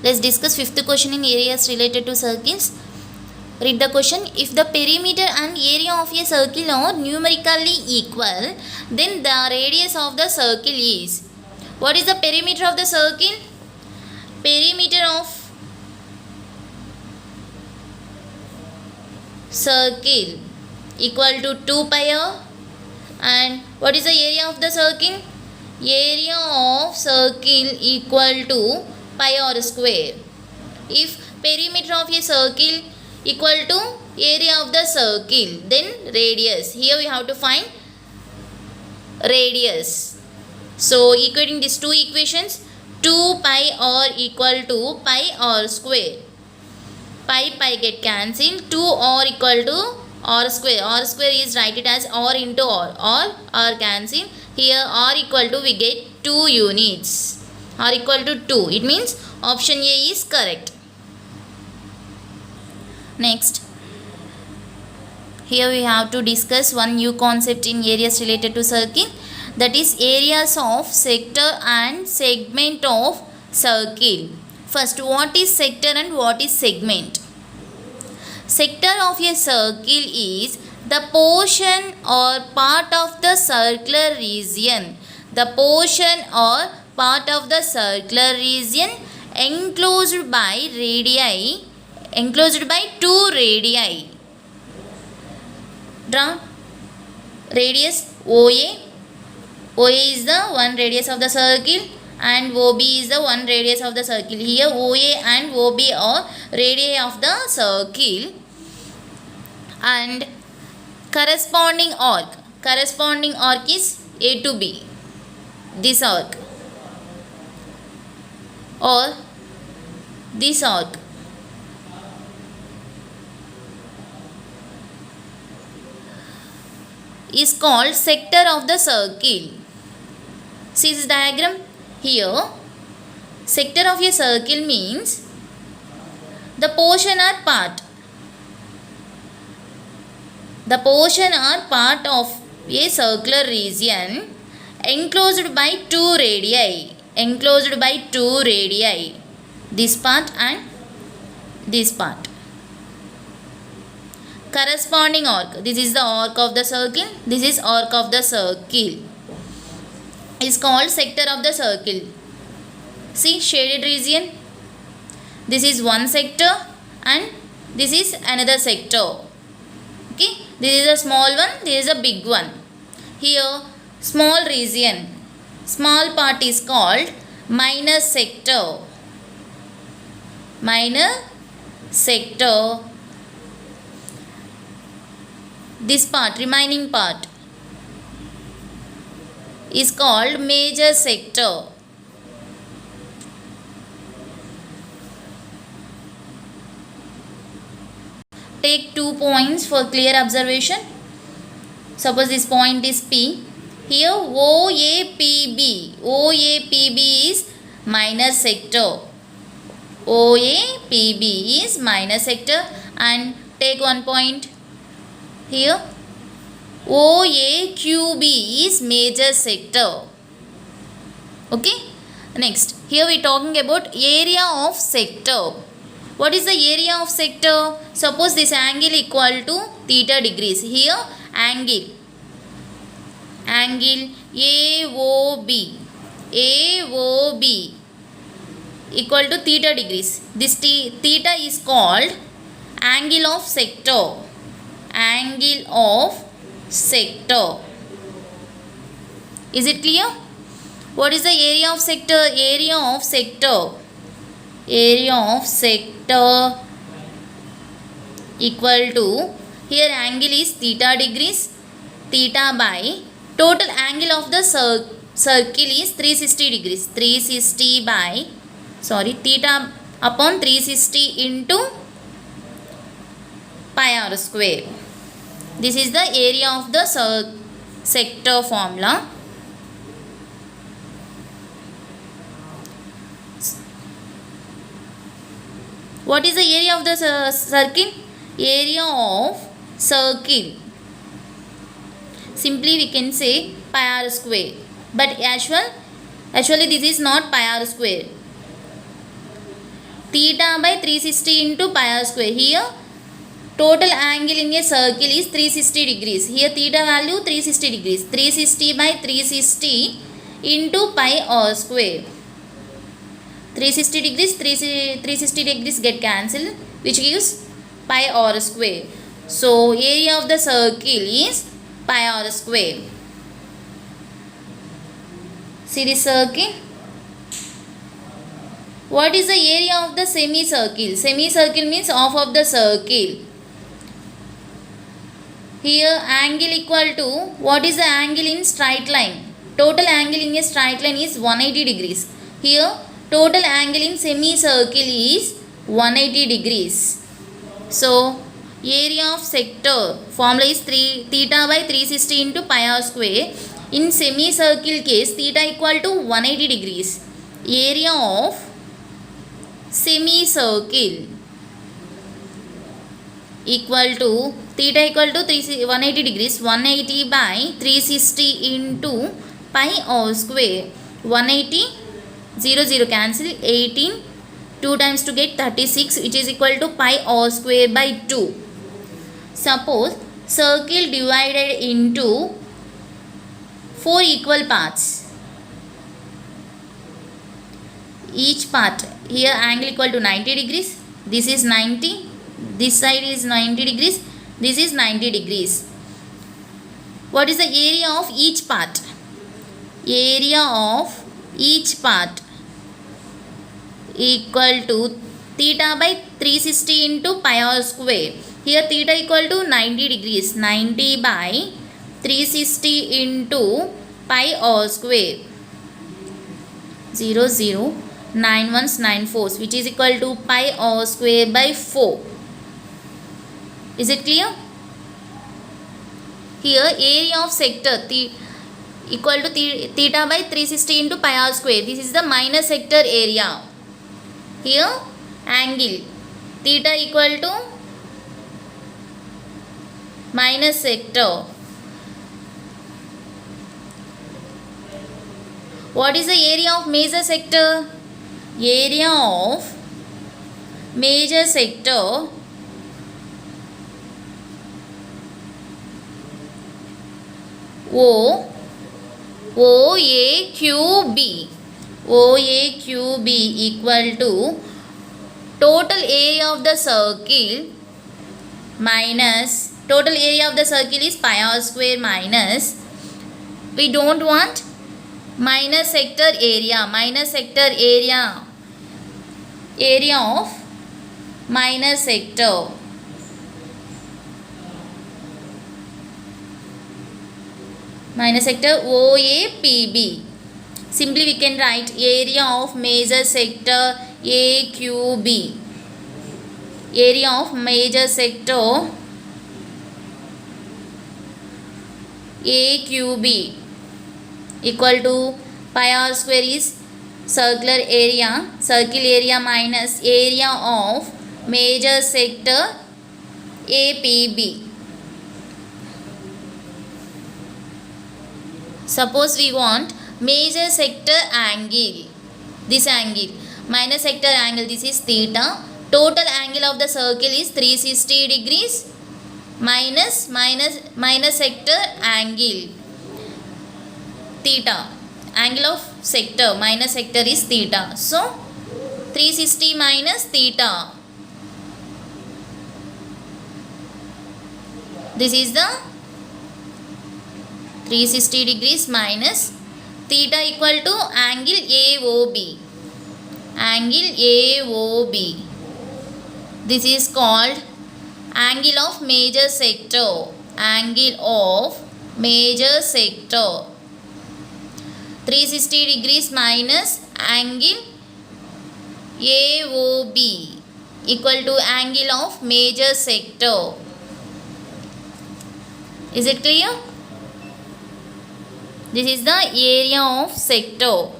Let's discuss fifth question in areas related to circles. Read the question. If the perimeter and area of a circle are numerically equal, then the radius of the circle is. What is the perimeter of the circle? Perimeter of circle equal to 2 pi r. And what is the area of the circle? Area of circle equal to pi r square. If perimeter of a circle equal to area of the circle, then radius. Here we have to find radius. So equating these two equations, 2 pi r equal to pi r square. Pi get cancelled. 2r equal to r square. R square is write it as r into r cancel. Here r equal to we get 2 units. R equal to 2. It means option A is correct. Next, here we have to discuss one new concept in areas related to circle, that is areas of sector and segment of circle. First, what is sector and what is segment? Sector of a circle is the portion or part of the circular region. The portion or part of the circular region enclosed by radii, enclosed by 2 radii. Draw radius OA. OA is the one radius of the circle and OB is the one radius of the circle. Here OA and OB are radii of the circle. And corresponding arc. Corresponding arc is A to B. This arc or this arc. Is called sector of the circle. See this diagram? Here, sector of a circle means the portion or part. The portion or part of a circular region enclosed by 2 radii. Enclosed by 2 radii. This part and this part. Corresponding arc. This is the arc of the circle. This is arc of the circle. Is called sector of the circle. See shaded region. This is one sector and this is another sector. Okay. This is a small one. This is a big one. Here small region. Small part is called minor sector. Minor sector. This part, remaining part, is called major sector. Take 2 points for clear observation. Suppose this point is P. Here OAPB. OAPB is minor sector. OAPB is minor sector. And take 1 point. Here OAQB is major sector. Okay. Next, here we are talking about area of sector. What is the area of sector? Suppose this angle equal to theta degrees. Here angle AOB. AOB equal to theta degrees. This theta is called angle of sector. Angle of sector. Is it clear? What is the area of sector? Area of sector. Area of sector equal to, here angle is theta degrees. Theta by total angle of the circle is 360 degrees. 360 by, theta upon 360 into pi r square. This is the area of the sector formula. What is the area of the circle? Area of circle. Simply we can say pi r square. But actually this is not pi r square. theta by 360 into pi r square. Here total angle in a circle is 360 degrees. Here theta value 360 degrees. 360 by 360 into pi r square. 360 degrees, 360 degrees get cancelled, which gives pi r square. So area of the circle is pi r square. See this circle. What is the area of the semicircle? Semicircle means half of the circle. Here angle equal to, what is the angle in straight line? Total angle in a straight line is 180 degrees. Here total angle in semicircle is 180 degrees. So area of sector formula is theta by 360 into pi r square. In semicircle case, theta equal to 180 degrees. Area of semicircle equal to theta equal to 180 degrees. 180 by 360 into pi r square. 180 0 0 cancel. 18 2 times to get 36, which is equal to pi r square by 2. Suppose circle divided into 4 equal parts. Each part, here angle equal to 90 degrees. This is 90. This side is 90 degrees. This is 90 degrees. What is the area of each part? Area of each part equal to theta by 360 into pi r square. Here theta equal to 90 degrees. 90 by 360 into pi r square. 0 0 9 ones 9 fours, which is equal to pi r square by 4. Is it clear? Here area of sector equal to theta by 360 into pi r square. This is the minor sector area. Here angle theta equal to minus sector. What is the area of major sector? Area of major sector OAQB. OAQB equal to total area of the circle minus total area of the circle is pi r square minus, we don't want minor sector area. Minor sector area, area of minor sector. Minor sector OAPB. Simply we can write area of major sector AQB. Area of major sector AQB equal to pi r square is circular area, circle area minus area of major sector APB. Suppose we want major sector angle, this angle, minor sector angle, this is theta. Total angle of the circle is 360 degrees minus minor sector angle theta. Angle of sector, minor sector is theta. So 360 minus theta. This is the 360 degrees minus theta equal to angle AOB. Angle AOB. This is called angle of major sector. Angle of major sector. 360 degrees minus angle AOB equal to angle of major sector. Is it clear? This is the area of sector.